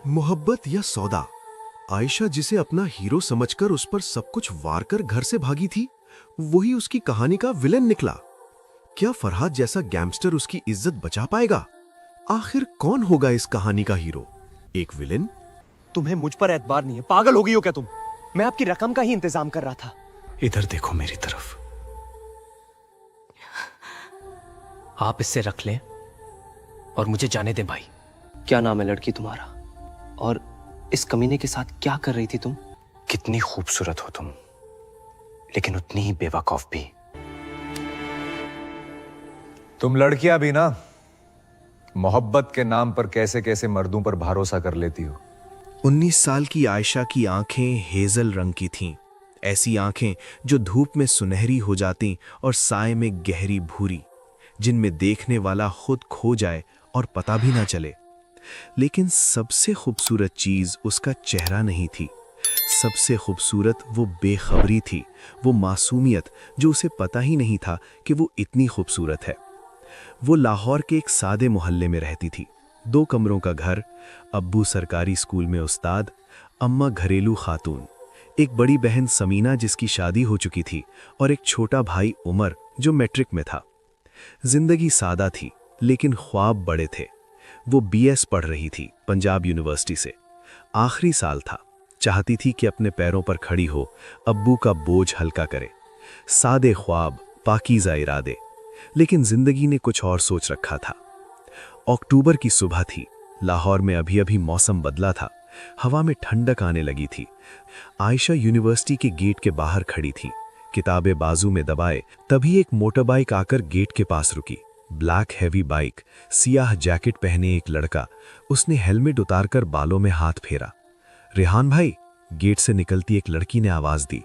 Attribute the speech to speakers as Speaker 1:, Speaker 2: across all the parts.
Speaker 1: मोहब्बत या सौदा। आयशा जिसे अपना हीरो समझकर उस पर सब कुछ वार कर घर से भागी थी, वही उसकी कहानी का विलन निकला। क्या फरहाद जैसा गैंगस्टर उसकी इज्जत बचा पाएगा? आखिर कौन होगा इस कहानी का हीरो? एक विलन?
Speaker 2: तुम्हें मुझ पर एतबार नहीं है? पागल हो गई हो क्या तुम? मैं आपकी रकम का ही इंतजाम कर रहा था।
Speaker 3: इधर देखो मेरी तरफ। आप इससे रख लें और मुझे जाने दें भाई।
Speaker 2: क्या नाम है लड़की तुम्हारा? और इस कमीने के साथ क्या कर रही थी तुम?
Speaker 3: कितनी खूबसूरत हो तुम, लेकिन उतनी ही बेवकूफ भी।
Speaker 4: तुम लड़कियां भी ना मोहब्बत के नाम पर कैसे कैसे मर्दों पर भरोसा कर लेती हो।
Speaker 1: 19 साल की आयशा की आंखें हेजल रंग की थीं। ऐसी आंखें जो धूप में सुनहरी हो जाती और साए में गहरी भूरी, जिनमें देखने वाला खुद खो जाए और पता भी ना चले। लेकिन सबसे खूबसूरत चीज उसका चेहरा नहीं थी। सबसे खूबसूरत वो बेखबरी थी, वो मासूमियत जो उसे पता ही नहीं था कि वो इतनी खूबसूरत है। वो लाहौर के एक सादे मोहल्ले में रहती थी। 2 कमरों का घर, अब्बू सरकारी स्कूल में उस्ताद, अम्मा घरेलू खातून, एक बड़ी बहन समीना जिसकी शादी हो चुकी थी, और एक छोटा भाई उमर जो मैट्रिक में था। जिंदगी सादा थी, लेकिन ख्वाब बड़े थे। वो बीएस पढ़ रही थी पंजाब यूनिवर्सिटी से। आखिरी साल था। चाहती थी कि अपने पैरों पर खड़ी हो, अब्बू का बोझ हल्का करे। सादे ख्वाब, पाकीज़ा इरादे। लेकिन जिंदगी ने कुछ और सोच रखा था। अक्टूबर की सुबह थी। लाहौर में अभी अभी मौसम बदला था। हवा में ठंडक आने लगी थी। आयशा यूनिवर्सिटी के गेट के बाहर खड़ी थी, किताबें बाजू में दबाए। तभी एक मोटरबाइक आकर गेट के पास रुकी। ब्लैक हैवी बाइक, सियाह जैकेट पहने एक लड़का। उसने हेलमेट उतारकर बालों में हाथ फेरा। रेहान भाई, गेट से निकलती एक लड़की ने आवाज दी।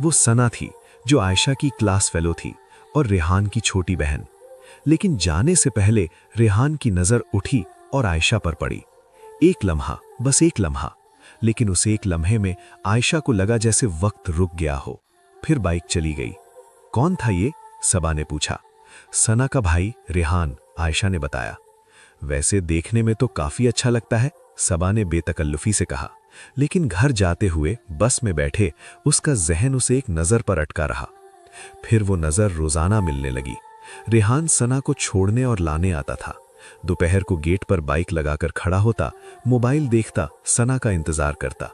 Speaker 1: वो सना थी, जो आयशा की क्लास फेलो थी और रेहान की छोटी बहन। लेकिन जाने से पहले रेहान की नजर उठी और आयशा पर पड़ी। एक लम्हा, बस एक लम्हा। लेकिन उस एक लम्हे में आयशा को लगा जैसे वक्त रुक गया हो। फिर बाइक चली गई। कौन था ये? सबा ने पूछा। सना का भाई रेहान, आयशा ने बताया। वैसे देखने में तो काफी अच्छा लगता है, सबा ने बेतकल्लुफी से कहा। लेकिन घर जाते हुए बस में बैठे उसका जहन उसे एक नजर पर अटका रहा। फिर वो नजर रोजाना मिलने लगी। रेहान सना को छोड़ने और लाने आता था। दोपहर को गेट पर बाइक लगाकर खड़ा होता, मोबाइल देखता, सना का इंतजार करता।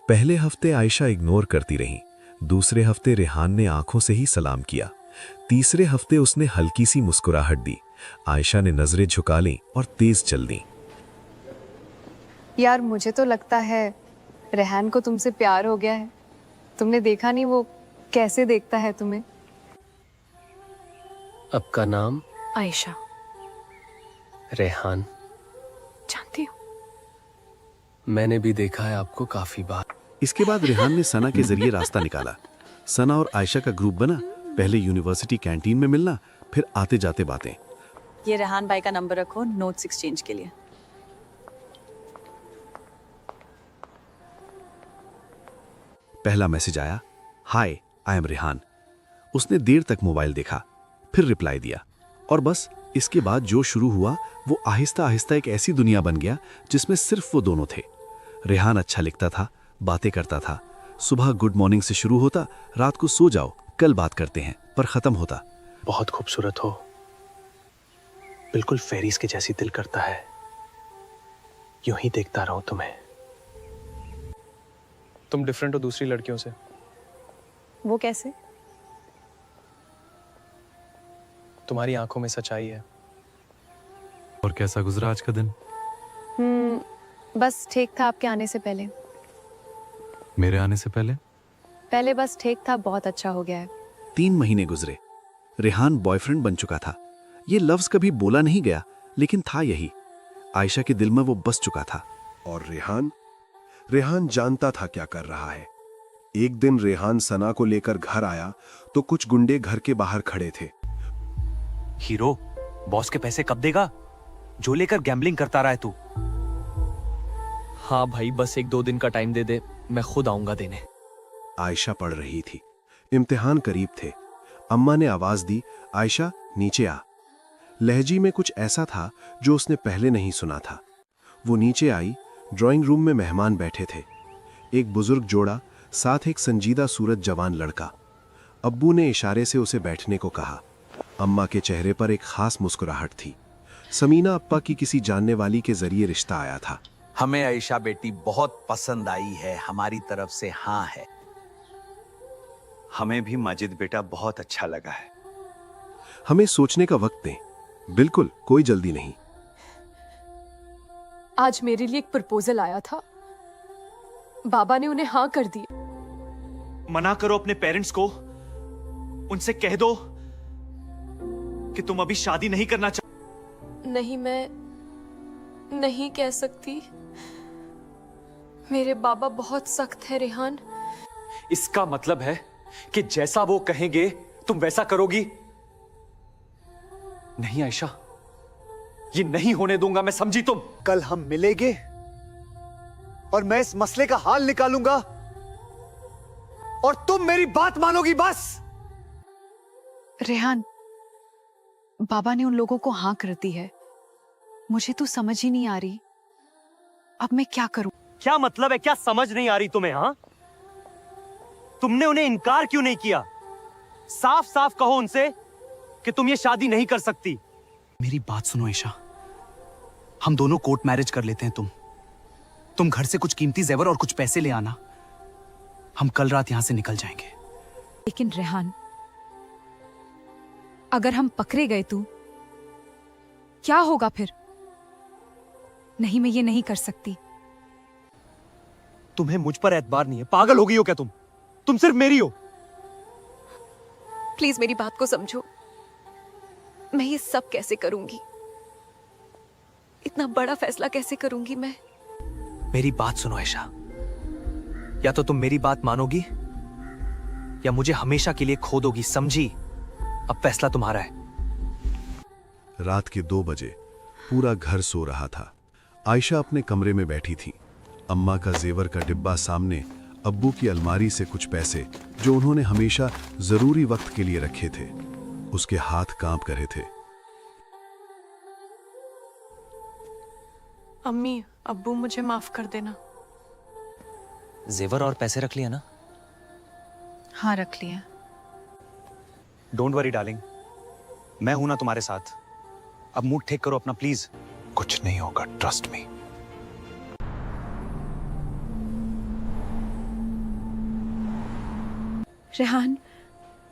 Speaker 1: पहले हफ्ते आयशा इग्नोर करती रही। दूसरे हफ्ते रेहान ने आंखों से ही सलाम किया। तीसरे हफ्ते उसने हल्की सी मुस्कुराहट दी। आयशा ने नजरें झुका लीं और तेज चल दी।
Speaker 5: यार, मुझे तो लगता है रेहान को तुमसे प्यार हो गया है। तुमने देखा नहीं वो कैसे देखता है तुम्हें।
Speaker 3: आपका नाम?
Speaker 5: आयशा।
Speaker 3: रेहान।
Speaker 5: जानती हो?
Speaker 3: मैंने भी देखा है आपको काफी बार।
Speaker 1: इसके बाद रेहान ने सना के जरिए रास्ता निकाला। सना और आयशा का ग्रुप बना। पहले यूनिवर्सिटी कैंटीन में मिलना, फिर आते जाते बातें।
Speaker 6: ये रेहान भाई का नंबर रखो नोट्स एक्सचेंज के लिए।
Speaker 1: पहला मैसेज आया, हाय आई एम रेहान। उसने देर तक मोबाइल देखा, फिर रिप्लाई दिया, और बस इसके बाद जो शुरू हुआ वो आहिस्ता आहिस्ता एक ऐसी दुनिया बन गया जिसमें सिर्फ वो दोनों थे। रेहान अच्छा लिखता था, बातें करता था। सुबह गुड मॉर्निंग से शुरू होता, रात को सो जाओ कल बात करते हैं पर खत्म होता।
Speaker 3: बहुत खूबसूरत हो, बिल्कुल फेरिस के जैसी दिल करता है। यूं ही देखता रहूं तुम्हें।
Speaker 2: तुम डिफरेंट हो दूसरी लड़कियों से।
Speaker 6: वो कैसे?
Speaker 2: तुम्हारी आंखों में सच्चाई है।
Speaker 7: और कैसा गुजरा आज का दिन?
Speaker 5: बस ठीक था आपके आने से पहले।
Speaker 7: मेरे आने से पहले?
Speaker 5: पहले बस ठीक था, बहुत अच्छा हो गया है।
Speaker 1: 3 महीने गुजरे। रेहान बॉयफ्रेंड बन चुका था। ये लफ्ज कभी बोला नहीं गया, लेकिन था यही। आयशा के दिल में वो बस चुका था।
Speaker 8: और रेहान जानता था क्या कर रहा है। एक दिन रेहान सना को लेकर घर आया तो कुछ गुंडे घर के बाहर खड़े थे।
Speaker 2: हीरो, बॉस के पैसे कब देगा? जो लेकर गैम्बलिंग करता रहा है तू। हाँ भाई, बस 1-2 दिन का टाइम दे दे, मैं खुद आऊंगा देने।
Speaker 8: आयशा पढ़ रही थी, इम्तिहान करीब थे। अम्मा ने आवाज दी, आयशा नीचे आ। लहजी में कुछ ऐसा था जो उसने पहले नहीं सुना था। वो नीचे आई, ड्राइंग रूम में मेहमान बैठे थे। एक बुजुर्ग जोड़ा, साथ एक संजीदा सूरत जवान लड़का। अब्बू ने इशारे से उसे बैठने को कहा। अम्मा के चेहरे पर एक खास मुस्कुराहट थी। समीना अप्पा की किसी जानने वाली के जरिए रिश्ता आया था।
Speaker 9: हमें आयशा बेटी बहुत पसंद आई है, हमारी तरफ से हाँ है।
Speaker 10: हमें भी माजिद बेटा बहुत अच्छा लगा है।
Speaker 8: हमें सोचने का वक्त दें। बिल्कुल कोई जल्दी नहीं।
Speaker 11: आज मेरे लिए एक प्रपोजल आया था, बाबा ने उन्हें हाँ कर दी।
Speaker 2: मना करो अपने पेरेंट्स को, उनसे कह दो कि तुम अभी शादी नहीं करना
Speaker 11: नहीं, मैं नहीं कह सकती। मेरे बाबा बहुत सख्त है रेहान।
Speaker 2: इसका मतलब है कि जैसा वो कहेंगे तुम वैसा करोगी? नहीं आयशा, ये नहीं होने दूंगा मैं, समझी तुम?
Speaker 10: कल हम मिलेंगे और मैं इस मसले का हाल निकालूंगा और तुम मेरी बात मानोगी बस।
Speaker 5: रेहान, बाबा ने उन लोगों को हाँ कर दी है। मुझे तो समझ ही नहीं आ रही, अब मैं क्या करूं?
Speaker 2: क्या मतलब है? क्या समझ नहीं आ रही तुम्हें? हाँ, तुमने उन्हें इनकार क्यों नहीं किया? साफ साफ कहो उनसे कि तुम ये शादी नहीं कर सकती।
Speaker 9: मेरी बात सुनो आयशा, हम दोनों कोर्ट मैरिज कर लेते हैं। तुम घर से कुछ कीमती जेवर और कुछ पैसे ले आना, हम कल रात यहां से निकल जाएंगे।
Speaker 5: लेकिन रेहान, अगर हम पकड़े गए तो क्या होगा फिर? नहीं, मैं ये नहीं कर सकती।
Speaker 2: तुम्हें मुझ पर एतबार नहीं है? पागल हो गई हो क्या तुम? तुम सिर्फ मेरी हो।
Speaker 11: प्लीज मेरी बात को समझो। मैं ये सब कैसे करूंगी? इतना बड़ा फैसला कैसे करूंगी मैं?
Speaker 2: मेरी बात सुनो आयशा, या तो तुम मेरी बात मानोगी या मुझे हमेशा के लिए खो दोगी, समझी? अब फैसला तुम्हारा है।
Speaker 8: रात के 2 बजे पूरा घर सो रहा था। आयशा अपने कमरे में बैठी थी। अम्मा का जेवर का डिब्बा सामने, अब्बू की अलमारी से कुछ पैसे जो उन्होंने हमेशा जरूरी वक्त के लिए रखे थे। उसके हाथ कांप रहे थे।
Speaker 11: अम्मी, अब्बू, मुझे माफ कर देना।
Speaker 2: जेवर और पैसे रख लिया ना?
Speaker 5: हाँ, रख लिया।
Speaker 2: डोंट वरी डार्लिंग, मैं हूं ना तुम्हारे साथ। अब मूड ठीक करो अपना प्लीज।
Speaker 3: कुछ नहीं होगा, ट्रस्ट मी।
Speaker 6: रेहान,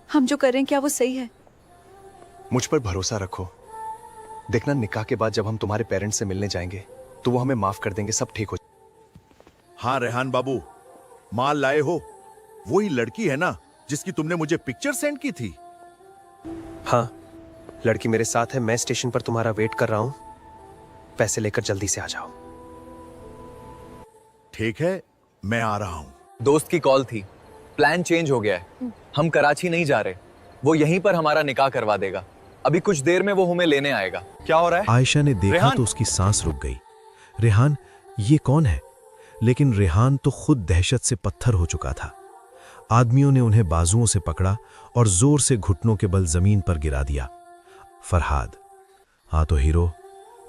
Speaker 6: हम जो कर रहे हैं क्या वो सही है?
Speaker 3: मुझ पर भरोसा रखो। देखना, निकाह के बाद जब हम तुम्हारे पेरेंट्स से मिलने जाएंगे तो वो हमें माफ कर देंगे, सब ठीक हो।
Speaker 10: हाँ रेहान बाबू, माल लाए हो? वही लड़की है ना जिसकी तुमने मुझे पिक्चर सेंड की थी?
Speaker 3: हाँ, लड़की मेरे साथ है। मैं स्टेशन पर तुम्हारा वेट कर रहा हूं। पैसे लेकर जल्दी से आ जाओ।
Speaker 10: ठीक है, मैं आ रहा हूं।
Speaker 4: दोस्त की कॉल थी, प्लान चेंज हो गया है। हम कराची नहीं जा रहे, वो यहीं पर हमारा निकाह करवा देगा। अभी कुछ देर में वो हमें लेने आएगा। क्या हो रहा है?
Speaker 1: आयशा ने देखा तो उसकी सांस रुक गई। रेहान, ये कौन है? लेकिन रेहान तो खुद दहशत से पत्थर हो चुका था। आदमियों ने उन्हें बाजुओं से पकड़ा और जोर से घुटनों के बल जमीन पर गिरा दिया। फरहाद, हाँ तो हीरो,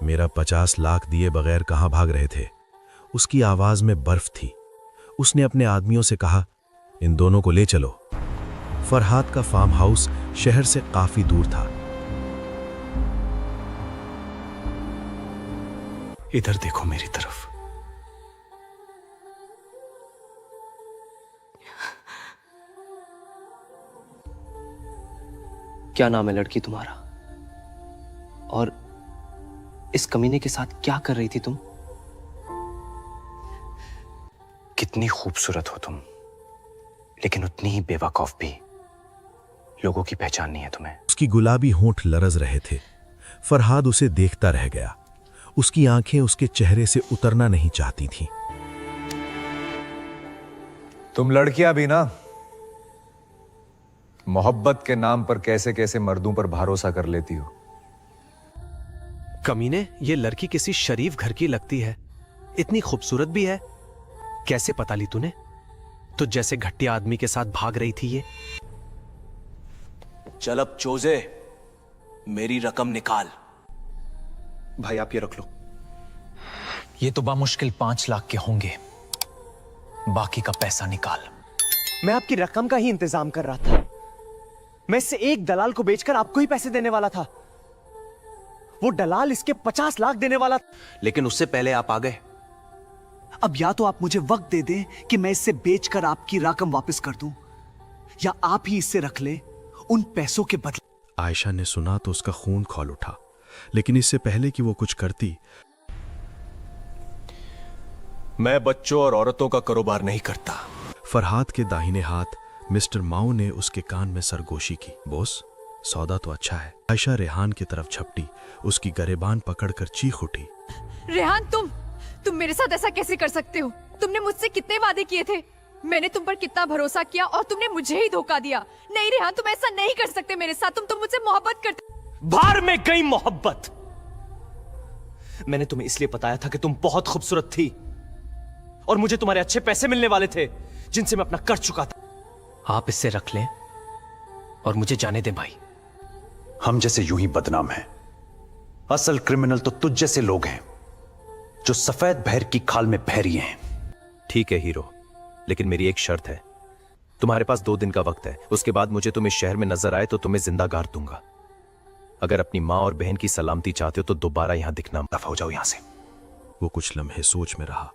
Speaker 1: मेरा 50 लाख दिए बगैर कहां भाग रहे थे? उसकी आवाज में बर्फ थी। उसने अपने आदमियों से कहा, इन दोनों को ले चलो। फरहाद का फार्म हाउस शहर से काफी दूर था।
Speaker 9: इधर देखो मेरी तरफ।
Speaker 3: क्या नाम है लड़की तुम्हारा? और इस कमीने के साथ क्या कर रही थी तुम? कितनी खूबसूरत हो तुम, लेकिन उतनी ही बेवकूफ भी। लोगों की पहचान नहीं है तुम्हें।
Speaker 1: उसकी गुलाबी होंठ लरज रहे थे। फरहाद उसे देखता रह गया। उसकी आंखें उसके चेहरे से उतरना नहीं चाहती थीं।
Speaker 4: तुम लड़कियां भी ना मोहब्बत के नाम पर कैसे कैसे मर्दों पर भरोसा कर लेती हो।
Speaker 3: कमीने, ये लड़की किसी शरीफ घर की लगती है, इतनी खूबसूरत भी है। कैसे पता ली तूने? तो जैसे घटिया आदमी के साथ भाग रही थी ये।
Speaker 9: चल अब चोजे, मेरी रकम निकाल।
Speaker 3: भाई आप ये रख लो। ये तो बामुश्किल 5 लाख के होंगे। बाकी का पैसा निकाल।
Speaker 10: मैं आपकी रकम का ही इंतजाम कर रहा था। मैं इससे एक दलाल को बेचकर आपको ही पैसे देने वाला था। वो दलाल इसके 50 लाख देने वाला था।
Speaker 3: लेकिन उससे पहले आप आ गए।
Speaker 9: अब या तो आप मुझे वक्त दे दें कि मैं इससे बेचकर आपकी रकम वापस कर दूं, या आप ही इससे रख ले उन पैसों के बदले।
Speaker 8: आयशा ने सुना तो उसका खून खौल उठा, लेकिन इससे पहले कि वो कुछ करती,
Speaker 3: मैं बच्चों और औरतों का कारोबार नहीं करता।
Speaker 8: फरहाद के दाहिने हाथ मिस्टर माओ ने उसके कान में सरगोशी की। बॉस, सौदा तो अच्छा है। आयशा रेहान की तरफ झपटी, उसकी गरेबान पकड़कर चीख उठी।
Speaker 11: रेहान, तुम मेरे साथ ऐसा कैसे कर सकते हो? तुमने मुझसे कितने वादे किए थे, मैंने तुम पर कितना भरोसा किया और तुमने मुझे ही धोखा दिया। नहीं रेहान, तुम ऐसा नहीं कर सकते मेरे साथ। तुम मुझसे मोहब्बत करते।
Speaker 2: बाहर में गई मोहब्बत। मैंने तुम्हें इसलिए बताया था कि तुम बहुत खूबसूरत थी और मुझे तुम्हारे अच्छे पैसे मिलने वाले थे जिनसे मैं अपना कर चुका था।
Speaker 3: आप इससे रख लें और मुझे जाने दें भाई।
Speaker 9: हम जैसे यूं ही बदनाम हैं। असल क्रिमिनल तो तुझ जैसे लोग हैं जो सफेद बहर की खाल में बहरी हैं।
Speaker 3: ठीक है हीरो, लेकिन मेरी एक शर्त है। तुम्हारे पास 2 दिन का वक्त है। उसके बाद मुझे तुम इस शहर में नजर आए तो तुम्हें जिंदा गाड़ दूंगा। अगर अपनी माँ और बहन की सलामती चाहते हो तो दोबारा यहां दिखना। दफा हो जाओ यहां से।
Speaker 8: वो कुछ लम्हे सोच में रहा।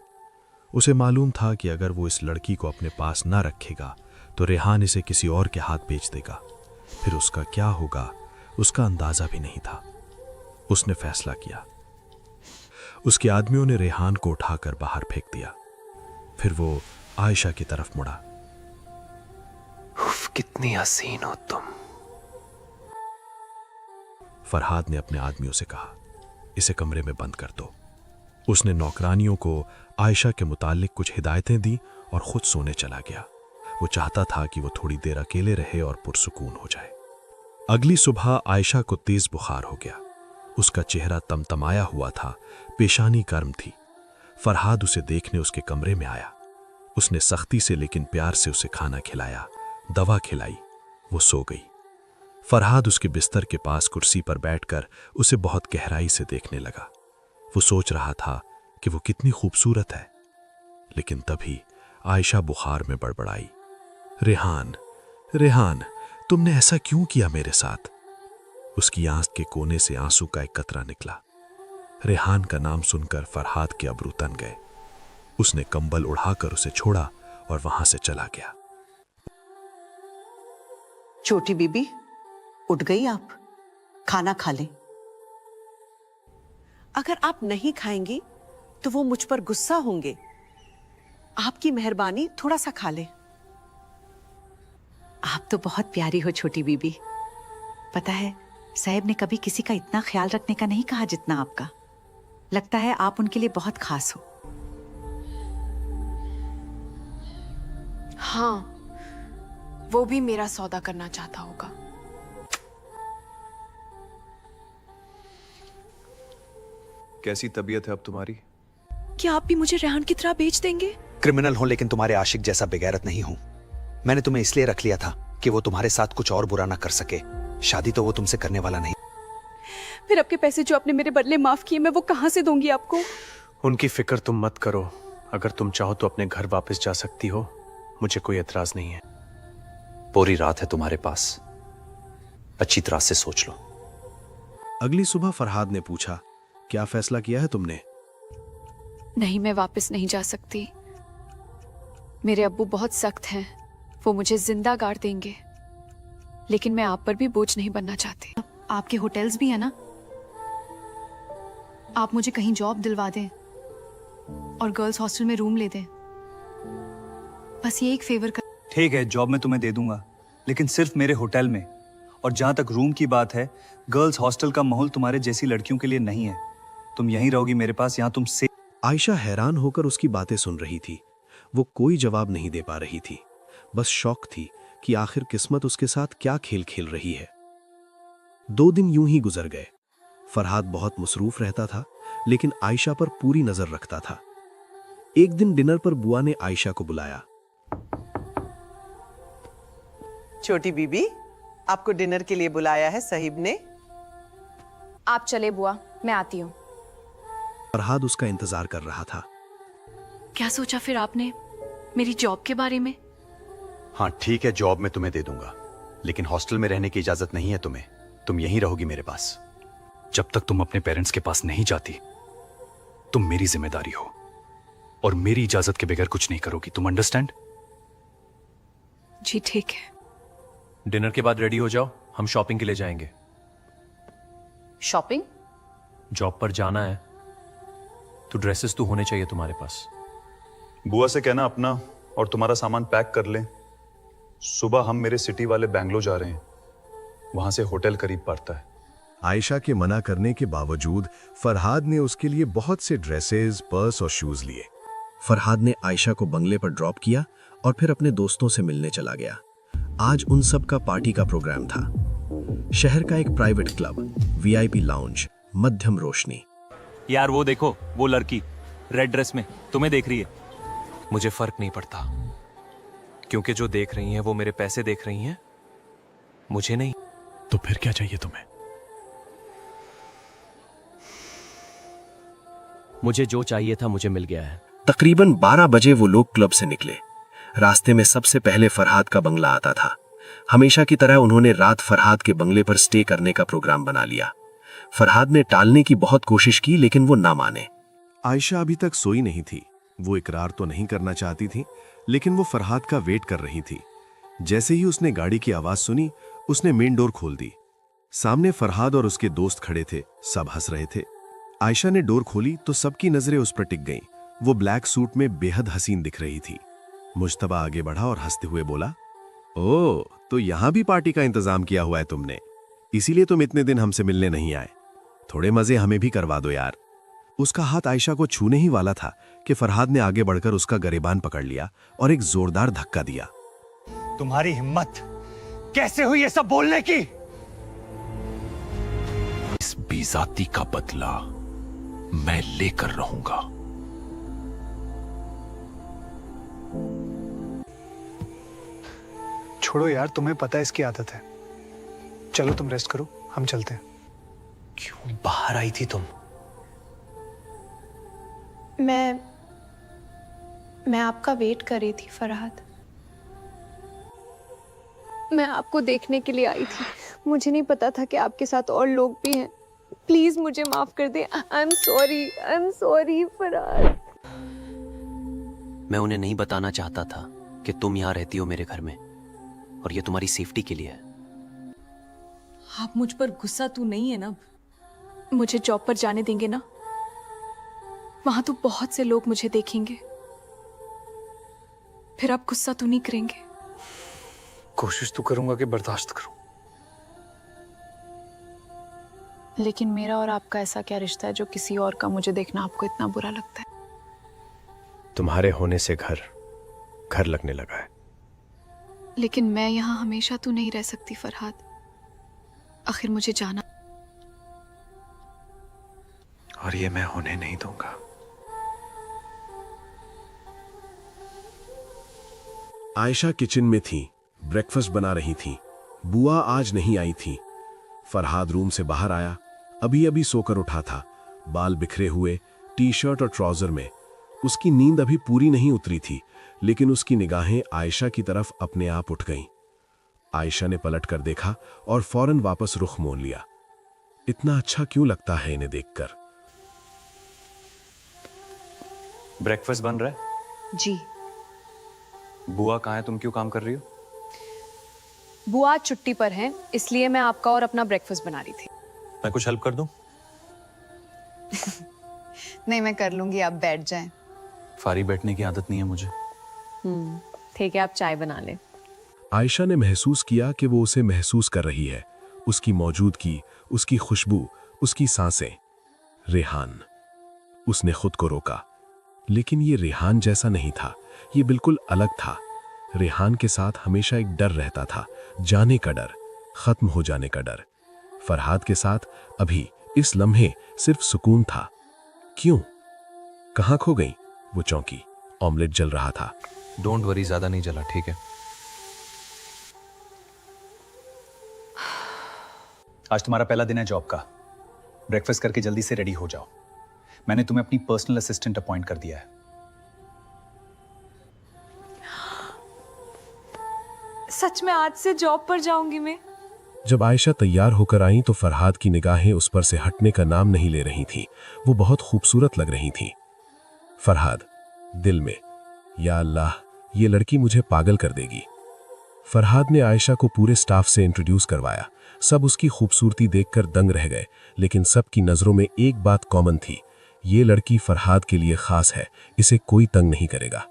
Speaker 8: उसे मालूम था कि अगर वो इस लड़की को अपने पास ना रखेगा तो रेहान इसे किसी और के हाथ बेच देगा। फिर उसका क्या होगा उसका अंदाजा भी नहीं था। उसने फैसला किया। उसके आदमियों ने रेहान को उठाकर बाहर फेंक दिया। फिर वो आयशा की तरफ मुड़ा।
Speaker 3: कितनी हसीन हो तुम।
Speaker 8: फरहाद ने अपने आदमियों से कहा, इसे कमरे में बंद कर दो। उसने नौकरानियों को आयशा के मुतालिक कुछ हिदायतें दी और खुद सोने चला गया। वो चाहता था कि वो थोड़ी देर अकेले रहे और पुरसुकून हो जाए। अगली सुबह आयशा को तेज बुखार हो गया। उसका चेहरा तमतमाया हुआ था, पेशानी गर्म थी। फरहाद उसे देखने उसके कमरे में आया। उसने सख्ती से लेकिन प्यार से उसे खाना खिलाया, दवा खिलाई। वो सो गई। फरहाद उसके बिस्तर के पास कुर्सी पर बैठकर उसे बहुत गहराई से देखने लगा। वो सोच रहा था कि वो कितनी खूबसूरत है। लेकिन तभी आयशा बुखार में बड़बड़ाई, रेहान, रेहान, तुमने ऐसा क्यों किया मेरे साथ? उसकी आंख के कोने से आंसू का एक कतरा निकला। रेहान का नाम सुनकर फरहाद के अब्रू तन गए। उसने कंबल उड़ाकर उसे छोड़ा और वहां से चला गया।
Speaker 12: छोटी बीबी, उठ गई आप? खाना खा लें। अगर आप नहीं खाएंगी तो वो मुझ पर गुस्सा होंगे। आपकी मेहरबानी, थोड़ा सा खा लें। आप तो बहुत प्यारी हो छोटी बीबी। पता है, साहब ने कभी किसी का इतना ख्याल रखने का नहीं कहा जितना आपका। लगता है आप उनके लिए बहुत खास हो।
Speaker 11: हाँ, वो भी मेरा सौदा करना चाहता होगा।
Speaker 4: कैसी तबीयत है अब तुम्हारी?
Speaker 6: क्या आप भी मुझे रेहान की तरह बेच देंगे?
Speaker 9: क्रिमिनल हूं लेकिन तुम्हारे आशिक जैसा बेगैरत नहीं हूं। मैंने तुम्हें इसलिए रख लिया था कि वो तुम्हारे साथ कुछ और बुरा ना कर सके। शादी तो वो तुमसे करने वाला नहीं।
Speaker 6: फिर आपके पैसे जो आपने मेरे बदले माफ किए, मैं वो कहां से दूंगी आपको?
Speaker 3: उनकी फिक्र तुम मत करो। अगर तुम चाहो तो अपने घर वापस जा सकती हो। मुझे कोई एतराज नहीं है।
Speaker 9: पूरी रात है तुम्हारे पास, अच्छी तरह से सोच लो।
Speaker 8: अगली सुबह फरहाद ने पूछा, क्या फैसला किया है तुमने?
Speaker 5: नहीं, मैं वापस नहीं जा सकती। मेरे अब्बू बहुत सख्त हैं, वो मुझे जिंदा गाड़ देंगे। लेकिन मैं आप पर भी बोझ नहीं बनना चाहती। आपके होटल्स भी है ना, आप मुझे कहीं जॉब दिलवा दें और गर्ल्स हॉस्टल में रूम ले दें। बस ये एक फेवर कर।
Speaker 10: ठीक है, जॉब मैं तुम्हें दे दूंगा, लेकिन सिर्फ मेरे होटल में। और जहां तक रूम की बात है, गर्ल्स हॉस्टल का माहौल तुम्हारे जैसी लड़कियों के लिए नहीं है। तुम यहीं रहोगी मेरे पास, यहाँ तुम से।
Speaker 8: आयशा हैरान होकर उसकी बातें सुन रही थी। वो कोई जवाब नहीं दे पा रही थी। बस शौक थी कि आखिर किस्मत उसके साथ क्या खेल खेल रही है। 2 दिन यूं ही गुजर गए। फरहाद बहुत मसरूफ रहता था, लेकिन आयशा पर पूरी नजर रखता था। एक दिन डिनर पर बुआ ने आयशा को बुलाया।
Speaker 12: छोटी बीबी, आपको डिनर के लिए बुलाया है साहिब ने।
Speaker 11: आप चले बुआ, मैं आती हूँ।
Speaker 1: फरहाद उसका इंतजार कर रहा था।
Speaker 5: क्या सोचा फिर आपने मेरी जॉब के बारे में?
Speaker 7: हाँ ठीक है, जॉब मैं तुम्हें दे दूंगा, लेकिन हॉस्टल में रहने की इजाजत नहीं है तुम्हें। तुम यहीं रहोगी मेरे पास। जब तक तुम अपने पेरेंट्स के पास नहीं जाती, तुम मेरी जिम्मेदारी हो और मेरी इजाजत के बगैर कुछ नहीं करोगी। तुम अंडरस्टैंड?
Speaker 5: जी ठीक है।
Speaker 3: डिनर के बाद रेडी हो जाओ, हम शॉपिंग के लिए जाएंगे।
Speaker 11: शॉपिंग?
Speaker 3: जॉब पर जाना है तो ड्रेसेस तो होने चाहिए तुम्हारे पास।
Speaker 10: बुआ से कहना अपना और तुम्हारा सामान पैक कर लें। सुबह हम मेरे सिटी वाले बैंगलोर जा रहे हैं, वहां से होटल करीब पड़ता है।
Speaker 8: आयशा के मना करने के बावजूद फरहाद ने उसके लिए बहुत से ड्रेसेस, पर्स और शूज लिए।
Speaker 1: फरहाद ने आयशा को बंगले पर ड्रॉप किया और फिर अपने दोस्तों से मिलने चला गया। आज उन सब का पार्टी का प्रोग्राम था। शहर का एक प्राइवेट क्लब, वीआईपी लाउंज, मध्यम रोशनी।
Speaker 2: यार वो देखो, वो लड़की रेड ड्रेस में तुम्हें देख रही है।
Speaker 3: मुझे फर्क नहीं पड़ता, क्योंकि जो देख रही हैं वो मेरे पैसे देख रही हैं, मुझे नहीं।
Speaker 7: तो फिर क्या चाहिए तुम्हें?
Speaker 3: मुझे जो चाहिए था मुझे मिल गया है।
Speaker 1: तकरीबन 12 बजे वो लोग क्लब से निकले। रास्ते में सबसे पहले फरहाद का बंगला आता था। हमेशा की तरह उन्होंने रात फरहाद के बंगले पर स्टे करने का प्रोग्राम बना लिया। फरहाद ने टालने की बहुत कोशिश की, लेकिन वो ना माने।
Speaker 8: आयशा अभी तक सोई नहीं थी। वो इकरार तो नहीं करना चाहती थी, लेकिन वो फरहाद का वेट कर रही थी। जैसे ही उसने गाड़ी की आवाज सुनी, उसने मेन डोर खोल दी। सामने फरहाद और उसके दोस्त खड़े थे। सब हंस रहे थे। आयशा ने डोर खोली तो सबकी नजरें उस पर टिक गईं। वो ब्लैक सूट में बेहद हसीन दिख रही थी। मुज्तबा आगे बढ़ा और हंसते हुए बोला, ओह, तो यहां भी पार्टी का इंतजाम किया हुआ है तुमने, इसीलिए तुम इतने दिन हमसे मिलने नहीं आए। थोड़े मजे हमें भी करवा दो यार। उसका हाथ आयशा को छूने ही वाला था कि फरहाद ने आगे बढ़कर उसका गरेबान पकड़ लिया और एक जोरदार धक्का दिया।
Speaker 9: तुम्हारी हिम्मत कैसे हुई ये सब बोलने की?
Speaker 7: इस बेइज्जती का बदला मैं लेकर रहूंगा।
Speaker 9: छोड़ो यार, तुम्हें पता है इसकी आदत है। चलो तुम रेस्ट करो, हम चलते हैं।
Speaker 3: क्यों बाहर आई थी तुम?
Speaker 6: मैं आपका वेट कर रही थी फरहाद। मैं आपको देखने के लिए आई थी। मुझे नहीं पता था कि आपके साथ और लोग भी हैं। प्लीज मुझे माफ कर दे। I am sorry Farhad.
Speaker 3: मैं उन्हें नहीं बताना चाहता था कि तुम यहां रहती हो मेरे घर में, और ये तुम्हारी सेफ्टी के लिए है।
Speaker 11: आप मुझ पर गुस्सा तो नहीं है ना?
Speaker 5: मुझे जॉब पर जाने देंगे ना? वहां तो बहुत से लोग मुझे देखेंगे। फिर आप गुस्सा तो नहीं करेंगे?
Speaker 9: कोशिश तो करूंगा कि बर्दाश्त करूं।
Speaker 5: लेकिन मेरा और आपका ऐसा क्या रिश्ता है जो किसी और का मुझे देखना आपको इतना बुरा लगता है?
Speaker 3: तुम्हारे होने से घर लगने लगा है।
Speaker 5: लेकिन मैं यहाँ हमेशा तो नहीं रह सकती फरहाद। आखिर मुझे जाना,
Speaker 7: और ये मैं होने नहीं दूंगा।
Speaker 8: आयशा किचन में थी, ब्रेकफास्ट बना रही थी। बुआ आज नहीं आई थी। फरहाद रूम से बाहर आया। अभी अभी सोकर उठा था, बाल बिखरे हुए, टी शर्ट और ट्राउजर में। उसकी नींद अभी पूरी नहीं उतरी थी, लेकिन उसकी निगाहें आयशा की तरफ अपने आप उठ गईं। आयशा ने पलट कर देखा और फौरन वापस रुख मोड़ लिया। इतना अच्छा क्यों लगता है इन्हें देखकर?
Speaker 10: ब्रेकफास्ट बन रहा है?
Speaker 12: जी।
Speaker 10: बुआ कहाँ है? तुम क्यों काम कर रही हो?
Speaker 11: बुआ आज छुट्टी पर हैं, इसलिए मैं आपका और अपना ब्रेकफास्ट बना रही थी।
Speaker 10: मैं कुछ हेल्प कर दूं?
Speaker 11: नहीं, मैं कर लूंगी, आप बैठ जाएं।
Speaker 10: फारी बैठने की आदत नहीं है मुझे।
Speaker 11: ठीक है, आप चाय बना लें।
Speaker 8: आयशा ने महसूस किया कि वो उसे महसूस कर रही है, उसकी मौजूदगी, उसकी खुशबू, उसकी सांसें। रेहान। उसने खुद को रोका, लेकिन ये रेहान जैसा नहीं था। ये बिल्कुल अलग था। रेहान के साथ हमेशा एक डर रहता था, जाने का डर, खत्म हो जाने का डर। फरहाद के साथ अभी इस लम्हे सिर्फ सुकून था। क्यों? कहां खो गई वो चौकी? ऑमलेट जल रहा था।
Speaker 3: डोंट वरी, ज्यादा नहीं जला, ठीक है?
Speaker 10: आज तुम्हारा पहला दिन है जॉब का। ब्रेकफास्ट करके जल्दी से रेडी हो जाओ।
Speaker 9: मैंने तुम्हें अपनी पर्सनल असिस्टेंट अपॉइंट कर दिया है।
Speaker 11: सच में आज से जॉब पर जाऊंगी मैं।
Speaker 8: जब आयशा तैयार होकर आई तो फरहाद की निगाहें उस पर से हटने का नाम नहीं ले रही थीं। वो बहुत खूबसूरत लग रही थीं। फरहाद दिल में, या अल्लाह, ये लड़की मुझे पागल कर देगी। फरहाद ने आयशा को पूरे स्टाफ से इंट्रोड्यूस करवाया। सब उसकी खूबसूरती देखकर दंग रह गए, लेकिन सबकी नजरों में एक बात कॉमन थी, ये लड़की फरहाद के लिए खास है, इसे कोई तंग नहीं करेगा।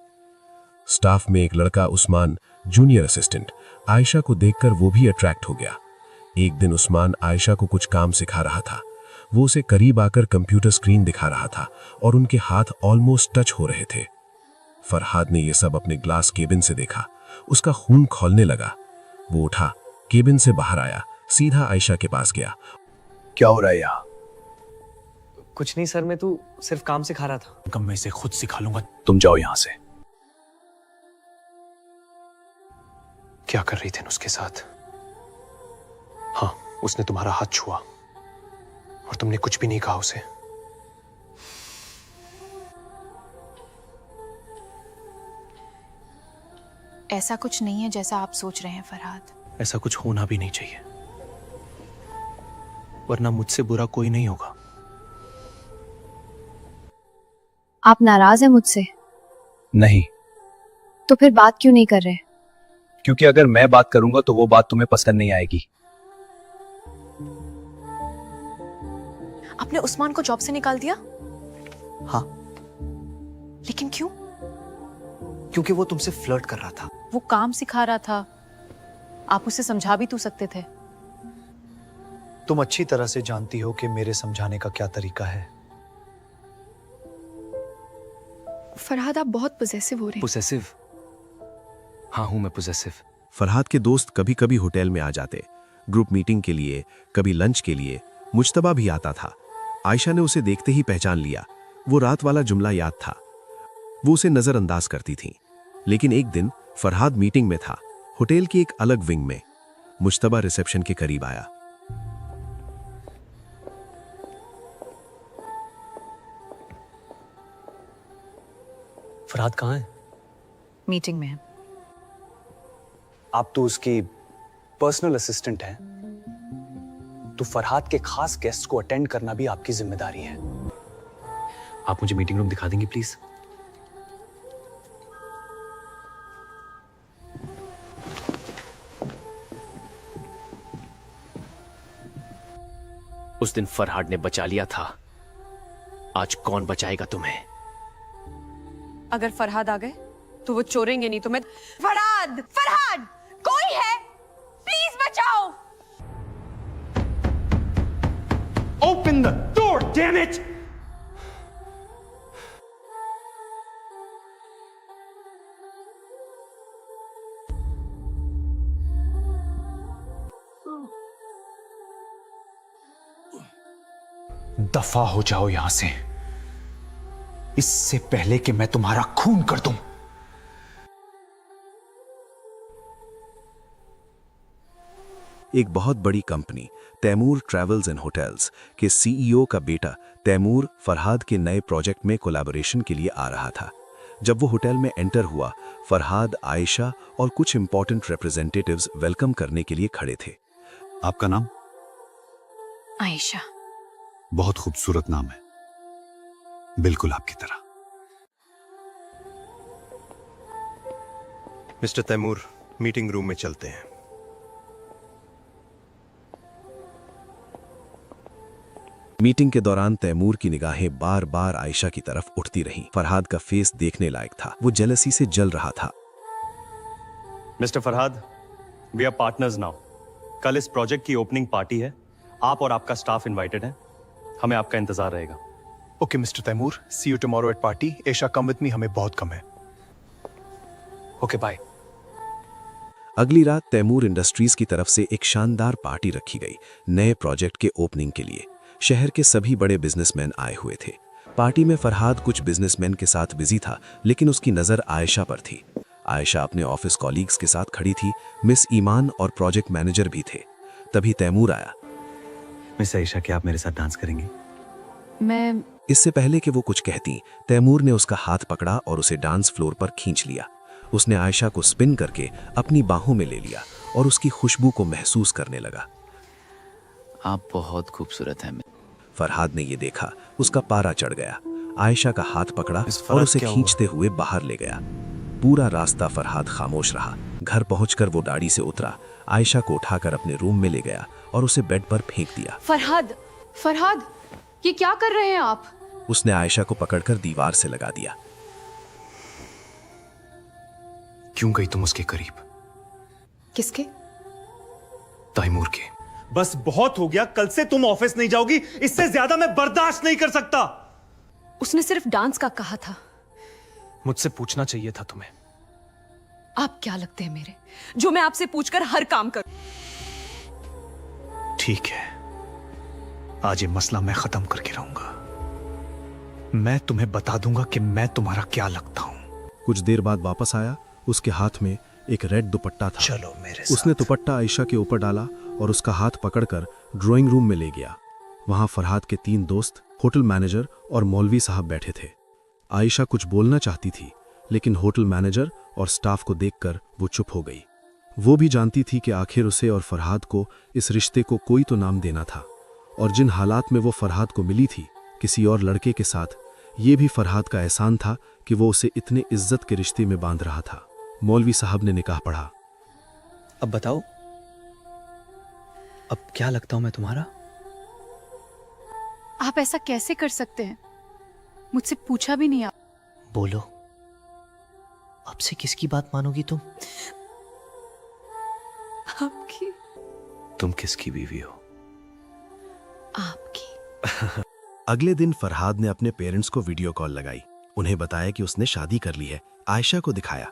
Speaker 8: स्टाफ में एक लड़का उस्मान, जूनियर असिस्टेंट, आयशा को देखकर वो भी अट्रैक्ट हो गया। एक दिन उस्मान आयशा को कुछ काम सिखा रहा था। वो उसे करीब आकर कंप्यूटर स्क्रीन दिखा रहा था और उनके हाथ ऑलमोस्ट टच हो रहे थे। फरहाद ने यह सब अपने ग्लास केबिन से देखा। उसका खून खौलने लगा। वो उठा, केबिन से बाहर आया, सीधा आयशा के पास गया।
Speaker 7: क्या हो रहा है यहाँ?
Speaker 2: कुछ नहीं सर, मैं तो सिर्फ काम सिखा रहा था।
Speaker 9: कम मैं इसे खुद सिखा लूंगा।
Speaker 7: तुम जाओ यहां से। क्या कर रही थी उसके साथ? हाँ, उसने तुम्हारा हाथ छुआ और तुमने कुछ भी नहीं कहा उसे।
Speaker 11: ऐसा कुछ नहीं है जैसा आप सोच रहे हैं फरहाद।
Speaker 7: ऐसा कुछ होना भी नहीं चाहिए, वरना मुझसे बुरा कोई नहीं होगा।
Speaker 11: आप नाराज हैं मुझसे?
Speaker 3: नहीं,
Speaker 11: तो फिर बात क्यों नहीं कर रहे?
Speaker 3: क्योंकि अगर मैं बात करूंगा तो वो बात तुम्हें पसंद नहीं आएगी।
Speaker 11: आपने उस्मान को जॉब से निकाल दिया?
Speaker 2: हाँ,
Speaker 11: लेकिन क्यों?
Speaker 2: क्योंकि वो तुमसे फ्लर्ट कर रहा था।
Speaker 11: वो काम सिखा रहा था, आप उसे समझा भी तो सकते थे।
Speaker 10: तुम अच्छी तरह से जानती हो कि मेरे समझाने का क्या तरीका है।
Speaker 5: फरहाद आप बहुत पॉसेसिव हो रहे हैं।
Speaker 2: पोसेसिव? हाँ हूं मैं पोसेसिव।
Speaker 1: फरहाद के दोस्त कभी कभी होटल में आ जाते, ग्रुप मीटिंग के लिए, कभी लंच के लिए। मुज्तबा भी आता था। आयशा ने उसे देखते ही पहचान लिया। वो रात वाला जुमला याद था। वो उसे नजरअंदाज करती थी। लेकिन एक दिन फरहाद मीटिंग में था, होटल की एक अलग विंग में। मुज्तबा रिसेप्शन के करीब आया।
Speaker 2: फरहाद कहाँ है?
Speaker 12: मीटिंग में है।
Speaker 9: आप तो उसकी पर्सनल असिस्टेंट हैं, तो फरहाद के खास गेस्ट को अटेंड करना भी आपकी जिम्मेदारी है।
Speaker 2: आप मुझे मीटिंग रूम दिखा देंगे प्लीज? उस दिन फरहाद ने बचा लिया था, आज कौन बचाएगा तुम्हें?
Speaker 11: अगर फरहाद आ गए तो वो चोरेंगे नहीं तो मैं। फरहाद! फरहाद! कोई है? प्लीज बचाओ!
Speaker 7: Open the door, damn it!
Speaker 9: दफा हो जाओ यहां से, इससे पहले कि मैं तुम्हारा खून कर दूं।
Speaker 1: एक बहुत बड़ी company Taimur travels and hotels के सीईओ का बेटा तैमूर फरहाद के नए प्रोजेक्ट में कोलैबोरेशन के लिए आ रहा था। जब वो होटल में एंटर हुआ, फरहाद, आयशा और कुछ इंपॉर्टेंट रिप्रेजेंटेटिव्स वेलकम करने के लिए खड़े थे।
Speaker 8: आपका नाम?
Speaker 11: आयशा।
Speaker 8: बहुत खूबसूरत नाम है, बिल्कुल आपकी तरह।
Speaker 3: मिस्टर तैमूर, मीटिंग रूम में चलते हैं।
Speaker 1: मीटिंग के दौरान तैमूर की निगाहें बार बार आयशा की तरफ उठती रहीं। फरहाद का फेस देखने लायक था। वो जेलसी से जल रहा था।
Speaker 10: Mister Farhad, we are partners now. कल इस प्रोजेक्ट की ओपनिंग पार्टी है। आप और आपका स्टाफ इनवाइटेड है। हमें आपका इंतजार रहेगा।
Speaker 7: Okay mister Taimur, see you tomorrow at party. Esha come with me, हमें बहुत कम है।
Speaker 10: Okay bye.
Speaker 1: अगली रात तैमूर इंडस्ट्रीज की तरफ से एक शानदार पार्टी रखी गई नए प्रोजेक्ट के ओपनिंग के लिए। शहर के सभी बड़े बिजनेसमैन आए हुए थे। पार्टी में फरहाद कुछ बिजनेसमैन के साथ बिजी था, लेकिन उसकी नजर आयशा पर थी। आयशा अपने ऑफिस कॉलीग्स के साथ खड़ी थी। मिस ईमान और प्रोजेक्ट मैनेजर भी थे। तभी तैमूर आया।
Speaker 10: मिस आयशा, क्या आप मेरे साथ डांस करेंगी?
Speaker 5: मैं
Speaker 1: इससे पहले कि वो कुछ कहती, तैमूर ने उसका हाथ पकड़ा और उसे डांस फ्लोर पर खींच लिया। उसने आयशा को स्पिन करके अपनी बाहों में ले लिया और उसकी खुशबू को महसूस करने लगा।
Speaker 2: आप बहुत खूबसूरत हैं।
Speaker 1: फरहाद ने ये देखा, उसका पारा चढ़ गया। आयशा का हाथ पकड़ा
Speaker 2: इस
Speaker 1: और
Speaker 2: फर्क
Speaker 1: उसे
Speaker 2: क्या हुआ?
Speaker 1: खींचते हुए बाहर ले गया। पूरा रास्ता फरहाद खामोश रहा। घर पहुंचकर वो गाड़ी से उतरा, आयशा को उठाकर अपने रूम में ले गया और उसे बेड पर फेंक दिया।
Speaker 5: फरहाद, फरहाद, ये क्या कर रहे हैं आप?
Speaker 1: उसने आयशा को पकड़कर दीवार से लगा दिया।
Speaker 9: क्यों गई तुम उसके करीब?
Speaker 5: किसके?
Speaker 9: तैमूर के।
Speaker 10: बस बहुत हो गया, कल से तुम ऑफिस नहीं जाओगी, इससे ज्यादा मैं बर्दाश्त नहीं कर सकता।
Speaker 11: उसने सिर्फ डांस का कहा था।
Speaker 2: मुझसे पूछना चाहिए था तुम्हें।
Speaker 11: आप क्या लगते हैं मेरे, जो मैं आपसे पूछकर हर काम करूं?
Speaker 9: ठीक है, आज ये मसला मैं खत्म करके रहूंगा। मैं तुम्हें बता दूंगा कि मैं तुम्हारा क्या लगता हूं।
Speaker 8: कुछ देर बाद वापस आया। उसके हाथ में एक रेड दुपट्टा था।
Speaker 9: चलो मेरे
Speaker 8: उसने दुपट्टा आयशा के ऊपर डाला और उसका हाथ पकड़कर ड्राइंग रूम में ले गया। वहां फरहाद के 3 दोस्त, होटल मैनेजर और मौलवी साहब बैठे थे। आयशा कुछ बोलना चाहती थी, लेकिन होटल मैनेजर और स्टाफ को देखकर वो चुप हो गई। वो भी जानती थी कि आखिर उसे और फरहाद को इस रिश्ते को कोई तो नाम देना था, और जिन हालात में वो फरहाद को मिली थी किसी और लड़के के साथ, ये भी फरहाद का एहसान था कि वो उसे इतने इज्जत के रिश्ते में बांध रहा था। मौलवी साहब ने निकाह पढ़ा।
Speaker 2: अब बताओ, अब क्या लगता हूं मैं तुम्हारा?
Speaker 5: आप ऐसा कैसे कर सकते हैं? मुझसे पूछा भी नहीं आप।
Speaker 2: बोलो, अब से किसकी बात मानोगी तुम?
Speaker 5: आपकी।
Speaker 3: तुम किसकी बीवी हो?
Speaker 5: आपकी।
Speaker 8: अगले दिन फरहाद ने अपने पेरेंट्स को वीडियो कॉल लगाई। उन्हें बताया कि उसने शादी कर ली है। आयशा को दिखाया।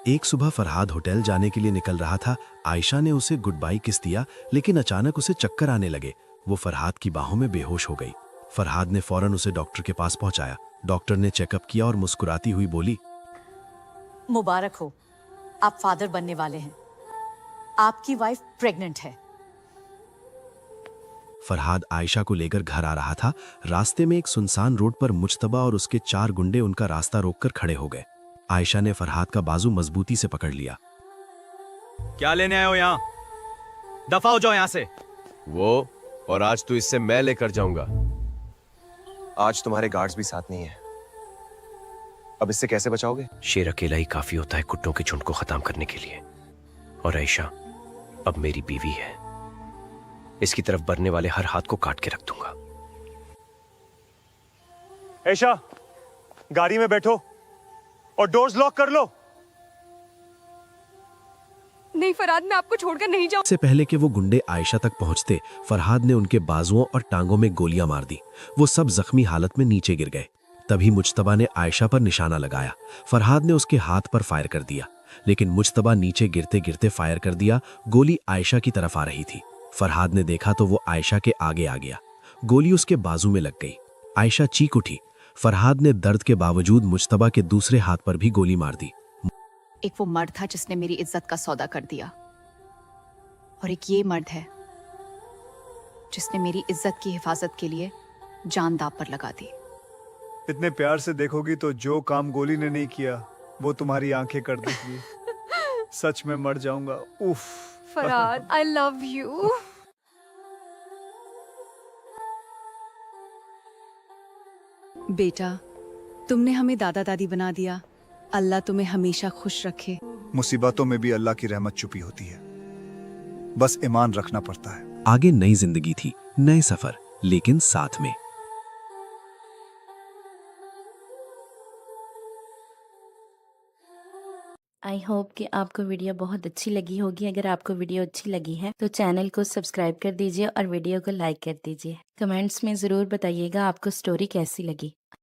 Speaker 8: एक सुबह फरहाद होटल जाने के लिए निकल रहा था। आयशा ने उसे गुड बाय किस दिया, लेकिन अचानक उसे चक्कर आने लगे। वो फरहाद की बाहों में बेहोश हो गई। फरहाद ने फौरन उसे डॉक्टर के पास पहुंचाया। डॉक्टर ने चेकअप किया और मुस्कुराती हुई बोली,
Speaker 12: मुबारक हो, आप फादर बनने वाले हैं। आपकी वाइफ प्रेग्नेंट है।
Speaker 8: फरहाद आयशा को लेकर घर आ रहा था। रास्ते में एक सुनसान रोड पर मुज्तबा और उसके 4 गुंडे उनका रास्ता रोककर खड़े हो गए। आयशा ने फरहाद का बाजू मजबूती से पकड़ लिया।
Speaker 2: क्या लेने आए हो यहाँ? दफा हो जाओ यहाँ से।
Speaker 3: वो, और आज तो इससे मैं लेकर जाऊंगा।
Speaker 4: आज तुम्हारे गार्ड्स भी साथ नहीं है, अब इससे कैसे बचाओगे?
Speaker 3: शेर अकेला ही काफी होता है कुत्तों के झुंड को खत्म करने के लिए। और आयशा अब मेरी बीवी है। इसकी तरफ बढ़ने वाले हर हाथ को काट के रख दूंगा।
Speaker 10: ऐशा, गाड़ी में बैठो और डोर्स लॉक कर लो।
Speaker 11: नहीं फरहाद, मैं आपको छोड़कर नहीं जाऊं।
Speaker 8: इससे पहले कि वो गुंडे आयशा तक पहुंचते, फरहाद ने उनके बाजुओं और टांगों में गोलियां मार दी। वो सब जख्मी हालत में नीचे गिर गए। तभी मुज्तबा ने आयशा पर निशाना लगाया। फरहाद ने उसके हाथ पर फायर कर दिया, लेकिन मुज्तबा नीचे गिरते गिरते फायर कर दिया। गोली आयशा की तरफ आ रही थी। फरहाद ने देखा तो वो आयशा के आगे आ गया। गोली उसके बाजू में लग गई। आयशा चीख उठी। फरहाद ने दर्द के बावजूद मुज्तबा के दूसरे हाथ पर भी गोली मार दी।
Speaker 5: एक वो मर्द था जिसने मेरी इज्जत का सौदा कर दिया, और एक ये मर्द है जिसने मेरी इज्जत की हिफाजत के लिए जान दांव पर लगा दी।
Speaker 10: इतने प्यार से देखोगी तो जो काम गोली ने नहीं किया वो तुम्हारी आंखें कर देगी। सच में मर जाऊंगा। उफ।
Speaker 11: Farhad, I love you.
Speaker 13: बेटा, तुमने हमें दादा दादी बना दिया। अल्लाह तुम्हें हमेशा खुश रखे।
Speaker 10: मुसीबतों में भी अल्लाह की रहमत छुपी होती है, बस ईमान रखना पड़ता है।
Speaker 1: आगे नई जिंदगी थी, नए सफर, लेकिन साथ में।
Speaker 14: आई होप कि आपको वीडियो बहुत अच्छी लगी होगी। अगर आपको वीडियो अच्छी लगी है तो चैनल को सब्सक्राइब कर दीजिए और वीडियो को लाइक कर दीजिए। कमेंट्स में ज़रूर बताइएगा आपको स्टोरी कैसी लगी।